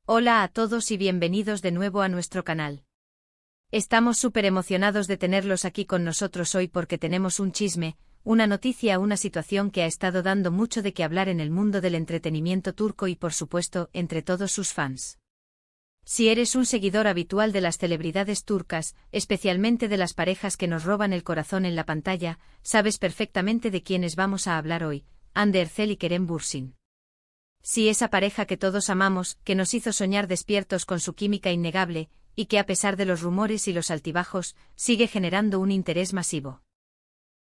Hola a todos y bienvenidos de nuevo a nuestro canal. Estamos súper emocionados de tenerlos aquí con nosotros hoy porque tenemos un chisme, una noticia, una situación que ha estado dando mucho de qué hablar en el mundo del entretenimiento turco y por supuesto entre todos sus fans. Si eres un seguidor habitual de las celebridades turcas, especialmente de las parejas que nos roban el corazón en la pantalla, sabes perfectamente de quiénes vamos a hablar hoy, Hande Erçel y Kerem Bürsin. Sí, esa pareja que todos amamos, que nos hizo soñar despiertos con su química innegable, y que a pesar de los rumores y los altibajos, sigue generando un interés masivo.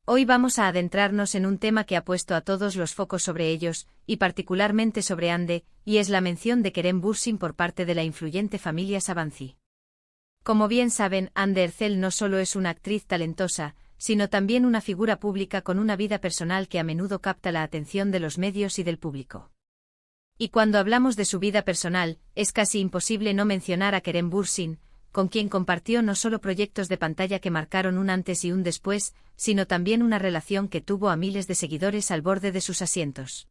Hoy vamos a adentrarnos en un tema que ha puesto a todos los focos sobre ellos, y particularmente sobre Hande, y es la mención de Kerem Bürsin por parte de la influyente familia Sabancı. Como bien saben, Hande Erçel no solo es una actriz talentosa, sino también una figura pública con una vida personal que a menudo capta la atención de los medios y del público. Y cuando hablamos de su vida personal, es casi imposible no mencionar a Kerem Bürsin, con quien compartió no solo proyectos de pantalla que marcaron un antes y un después, sino también una relación que tuvo a miles de seguidores al borde de sus asientos.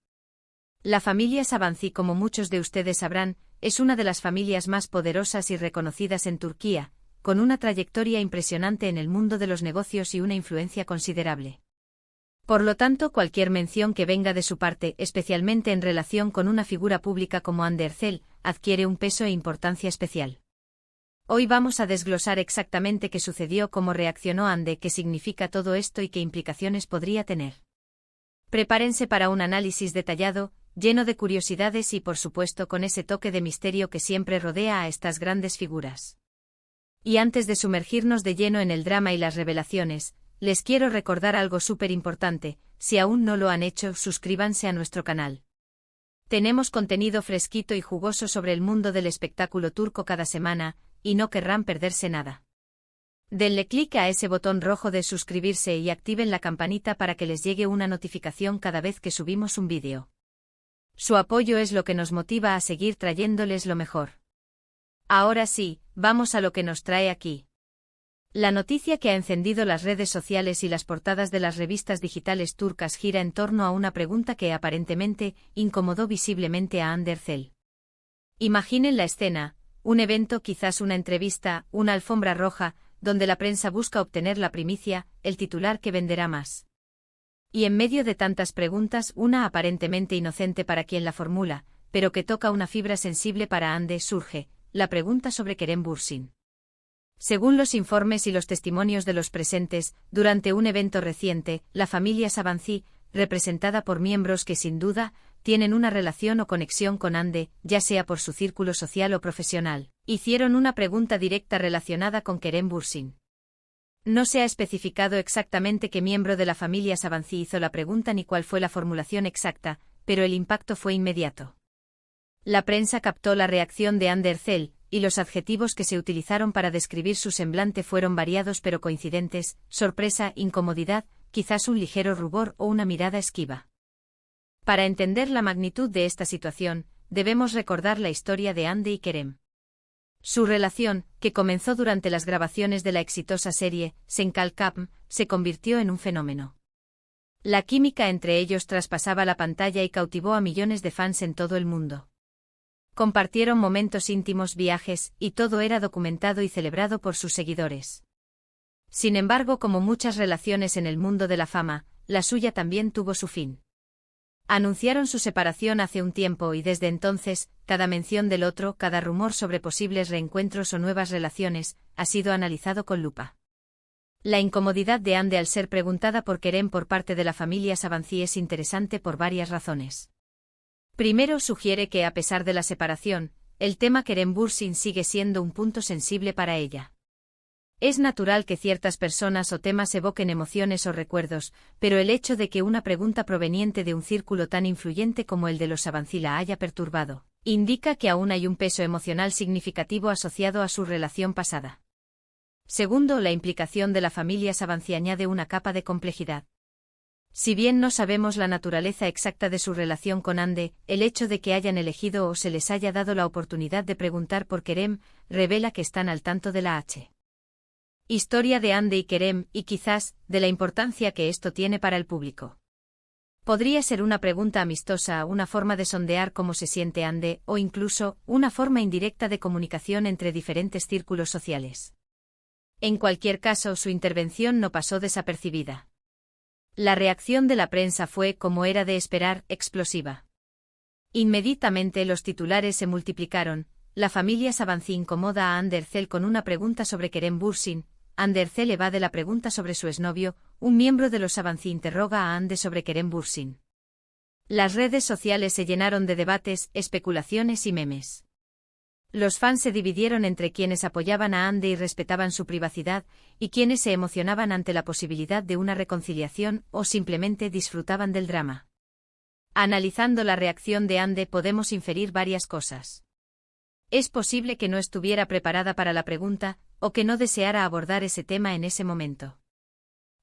La familia Sabancı, como muchos de ustedes sabrán, es una de las familias más poderosas y reconocidas en Turquía, con una trayectoria impresionante en el mundo de los negocios y una influencia considerable. Por lo tanto, cualquier mención que venga de su parte, especialmente en relación con una figura pública como Hande Erçel, adquiere un peso e importancia especial. Hoy vamos a desglosar exactamente qué sucedió, cómo reaccionó Hande, qué significa todo esto y qué implicaciones podría tener. Prepárense para un análisis detallado, lleno de curiosidades y por supuesto con ese toque de misterio que siempre rodea a estas grandes figuras. Y antes de sumergirnos de lleno en el drama y las revelaciones, les quiero recordar algo súper importante: si aún no lo han hecho, suscríbanse a nuestro canal. Tenemos contenido fresquito y jugoso sobre el mundo del espectáculo turco cada semana, y no querrán perderse nada. Denle clic a ese botón rojo de suscribirse y activen la campanita para que les llegue una notificación cada vez que subimos un vídeo. Su apoyo es lo que nos motiva a seguir trayéndoles lo mejor. Ahora sí, vamos a lo que nos trae aquí. La noticia que ha encendido las redes sociales y las portadas de las revistas digitales turcas gira en torno a una pregunta que aparentemente incomodó visiblemente a Hande Erçel. Imaginen la escena: un evento, quizás una entrevista, una alfombra roja, donde la prensa busca obtener la primicia, el titular que venderá más. Y en medio de tantas preguntas, una aparentemente inocente para quien la formula, pero que toca una fibra sensible para Hande, surge la pregunta sobre Kerem Bürsin. Según los informes y los testimonios de los presentes, durante un evento reciente, la familia Sabancı, representada por miembros que sin duda tienen una relación o conexión con Hande, ya sea por su círculo social o profesional, hicieron una pregunta directa relacionada con Kerem Bürsin. No se ha especificado exactamente qué miembro de la familia Sabancı hizo la pregunta ni cuál fue la formulación exacta, pero el impacto fue inmediato. La prensa captó la reacción de Hande Erçel, y los adjetivos que se utilizaron para describir su semblante fueron variados pero coincidentes: sorpresa, incomodidad, quizás un ligero rubor o una mirada esquiva. Para entender la magnitud de esta situación, debemos recordar la historia de Hande y Kerem. Su relación, que comenzó durante las grabaciones de la exitosa serie Sen Kalkam, se convirtió en un fenómeno. La química entre ellos traspasaba la pantalla y cautivó a millones de fans en todo el mundo. Compartieron momentos íntimos, viajes, y todo era documentado y celebrado por sus seguidores. Sin embargo, como muchas relaciones en el mundo de la fama, la suya también tuvo su fin. Anunciaron su separación hace un tiempo y desde entonces, cada mención del otro, cada rumor sobre posibles reencuentros o nuevas relaciones, ha sido analizado con lupa. La incomodidad de Hande al ser preguntada por Kerem por parte de la familia Sabancı es interesante por varias razones. Primero, sugiere que a pesar de la separación, el tema Kerem Bürsin sigue siendo un punto sensible para ella. Es natural que ciertas personas o temas evoquen emociones o recuerdos, pero el hecho de que una pregunta proveniente de un círculo tan influyente como el de los Sabancı la haya perturbado, indica que aún hay un peso emocional significativo asociado a su relación pasada. Segundo, la implicación de la familia Sabancı añade una capa de complejidad. Si bien no sabemos la naturaleza exacta de su relación con Hande, el hecho de que hayan elegido o se les haya dado la oportunidad de preguntar por Kerem revela que están al tanto de la historia de Hande y Kerem, y quizás, de la importancia que esto tiene para el público. Podría ser una pregunta amistosa, una forma de sondear cómo se siente Ande, o incluso, una forma indirecta de comunicación entre diferentes círculos sociales. En cualquier caso, su intervención no pasó desapercibida. La reacción de la prensa fue, como era de esperar, explosiva. Inmediatamente los titulares se multiplicaron. La familia Savancy incomoda a Ander Cell con una pregunta sobre Kerem Bürsin. Ander Cell evade la pregunta sobre su exnovio. Un miembro de los Savancy interroga a Ande sobre Kerem Bürsin. Las redes sociales se llenaron de debates, especulaciones y memes. Los fans se dividieron entre quienes apoyaban a Ande y respetaban su privacidad, y quienes se emocionaban ante la posibilidad de una reconciliación o simplemente disfrutaban del drama. Analizando la reacción de Ande podemos inferir varias cosas. Es posible que no estuviera preparada para la pregunta, o que no deseara abordar ese tema en ese momento.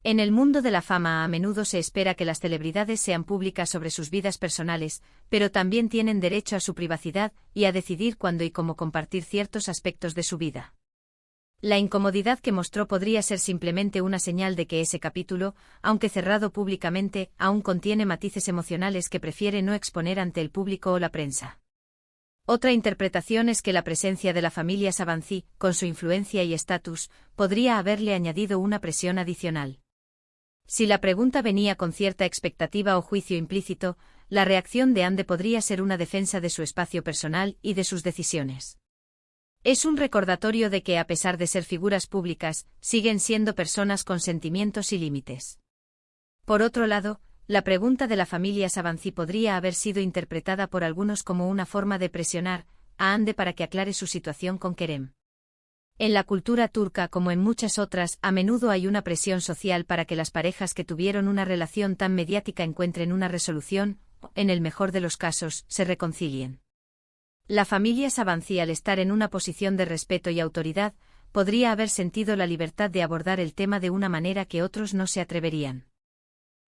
En el mundo de la fama a menudo se espera que las celebridades sean públicas sobre sus vidas personales, pero también tienen derecho a su privacidad y a decidir cuándo y cómo compartir ciertos aspectos de su vida. La incomodidad que mostró podría ser simplemente una señal de que ese capítulo, aunque cerrado públicamente, aún contiene matices emocionales que prefiere no exponer ante el público o la prensa. Otra interpretación es que la presencia de la familia Savancy, con su influencia y estatus, podría haberle añadido una presión adicional. Si la pregunta venía con cierta expectativa o juicio implícito, la reacción de Ande podría ser una defensa de su espacio personal y de sus decisiones. Es un recordatorio de que, a pesar de ser figuras públicas, siguen siendo personas con sentimientos y límites. Por otro lado, la pregunta de la familia Savancy podría haber sido interpretada por algunos como una forma de presionar a Ande para que aclare su situación con Kerem. En la cultura turca, como en muchas otras, a menudo hay una presión social para que las parejas que tuvieron una relación tan mediática encuentren una resolución, o, en el mejor de los casos, se reconcilien. La familia Savancy, al estar en una posición de respeto y autoridad, podría haber sentido la libertad de abordar el tema de una manera que otros no se atreverían.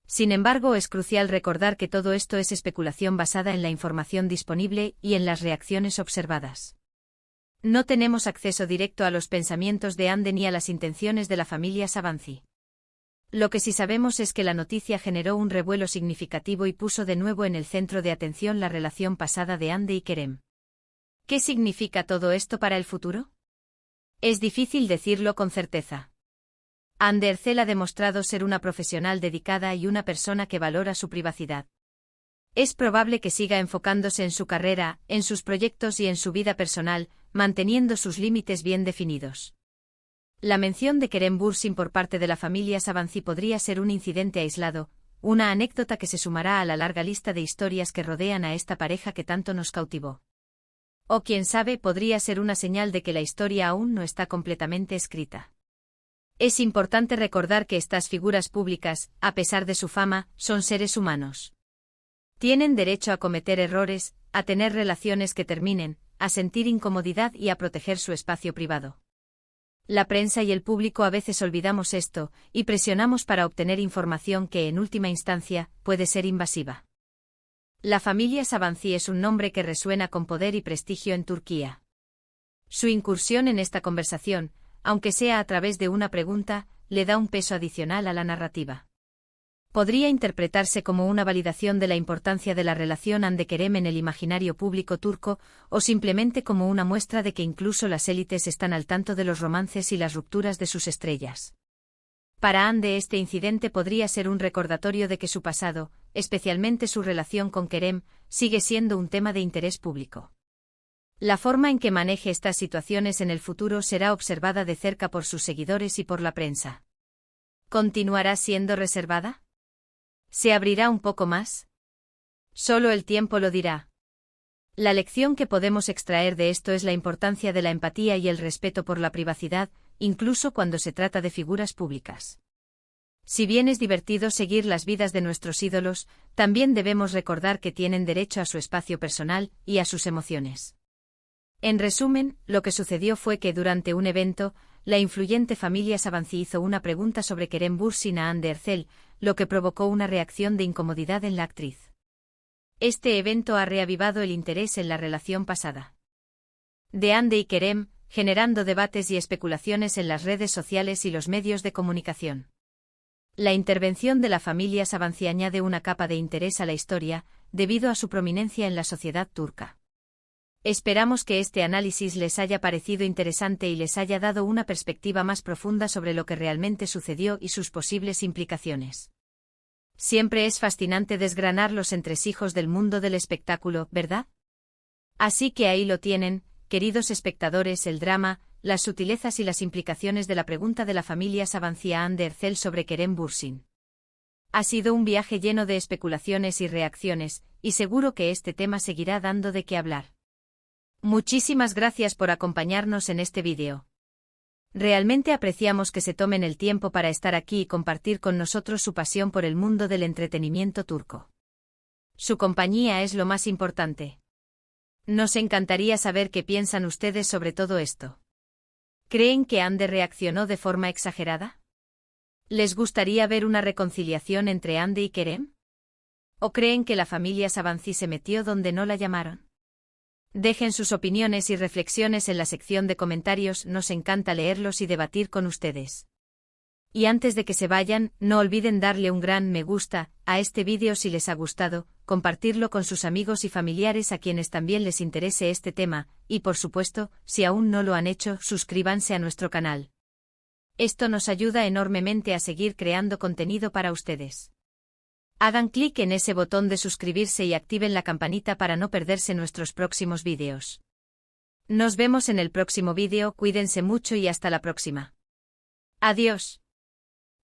Sin embargo, es crucial recordar que todo esto es especulación basada en la información disponible y en las reacciones observadas. No tenemos acceso directo a los pensamientos de Ande ni a las intenciones de la familia Savancy. Lo que sí sabemos es que la noticia generó un revuelo significativo y puso de nuevo en el centro de atención la relación pasada de Ande y Kerem. ¿Qué significa todo esto para el futuro? Es difícil decirlo con certeza. Ander Cell ha demostrado ser una profesional dedicada y una persona que valora su privacidad. Es probable que siga enfocándose en su carrera, en sus proyectos y en su vida personal, manteniendo sus límites bien definidos. La mención de Kerem Bürsin por parte de la familia Savancy podría ser un incidente aislado, una anécdota que se sumará a la larga lista de historias que rodean a esta pareja que tanto nos cautivó. O quién sabe, podría ser una señal de que la historia aún no está completamente escrita. Es importante recordar que estas figuras públicas, a pesar de su fama, son seres humanos. Tienen derecho a cometer errores, a tener relaciones que terminen, a sentir incomodidad y a proteger su espacio privado. La prensa y el público a veces olvidamos esto, y presionamos para obtener información que, en última instancia, puede ser invasiva. La familia Savancy es un nombre que resuena con poder y prestigio en Turquía. Su incursión en esta conversación, aunque sea a través de una pregunta, le da un peso adicional a la narrativa. Podría interpretarse como una validación de la importancia de la relación Ande-Kerem en el imaginario público turco, o simplemente como una muestra de que incluso las élites están al tanto de los romances y las rupturas de sus estrellas. Para Ande, este incidente podría ser un recordatorio de que su pasado, especialmente su relación con Kerem, sigue siendo un tema de interés público. La forma en que maneje estas situaciones en el futuro será observada de cerca por sus seguidores y por la prensa. ¿Continuará siendo reservada? ¿Se abrirá un poco más? Solo el tiempo lo dirá. La lección que podemos extraer de esto es la importancia de la empatía y el respeto por la privacidad, incluso cuando se trata de figuras públicas. Si bien es divertido seguir las vidas de nuestros ídolos, también debemos recordar que tienen derecho a su espacio personal y a sus emociones. En resumen, lo que sucedió fue que durante un evento, la influyente familia Savancy hizo una pregunta sobre Kerem Bürsin a Ander Cell, lo que provocó una reacción de incomodidad en la actriz. Este evento ha reavivado el interés en la relación pasada de Ande y Kerem, generando debates y especulaciones en las redes sociales y los medios de comunicación. La intervención de la familia Sabancı añade una capa de interés a la historia, debido a su prominencia en la sociedad turca. Esperamos que este análisis les haya parecido interesante y les haya dado una perspectiva más profunda sobre lo que realmente sucedió y sus posibles implicaciones. Siempre es fascinante desgranar los entresijos del mundo del espectáculo, ¿verdad? Así que ahí lo tienen, queridos espectadores, el drama, las sutilezas y las implicaciones de la pregunta de la familia Sabancı a Hande Erçel sobre Kerem Bürsin. Ha sido un viaje lleno de especulaciones y reacciones, y seguro que este tema seguirá dando de qué hablar. Muchísimas gracias por acompañarnos en este vídeo. Realmente apreciamos que se tomen el tiempo para estar aquí y compartir con nosotros su pasión por el mundo del entretenimiento turco. Su compañía es lo más importante. Nos encantaría saber qué piensan ustedes sobre todo esto. ¿Creen que Hande reaccionó de forma exagerada? ¿Les gustaría ver una reconciliación entre Hande y Kerem? ¿O creen que la familia Sabancı se metió donde no la llamaron? Dejen sus opiniones y reflexiones en la sección de comentarios, nos encanta leerlos y debatir con ustedes. Y antes de que se vayan, no olviden darle un gran me gusta a este vídeo si les ha gustado, compartirlo con sus amigos y familiares a quienes también les interese este tema, y por supuesto, si aún no lo han hecho, suscríbanse a nuestro canal. Esto nos ayuda enormemente a seguir creando contenido para ustedes. Hagan clic en ese botón de suscribirse y activen la campanita para no perderse nuestros próximos vídeos. Nos vemos en el próximo vídeo, cuídense mucho y hasta la próxima. Adiós.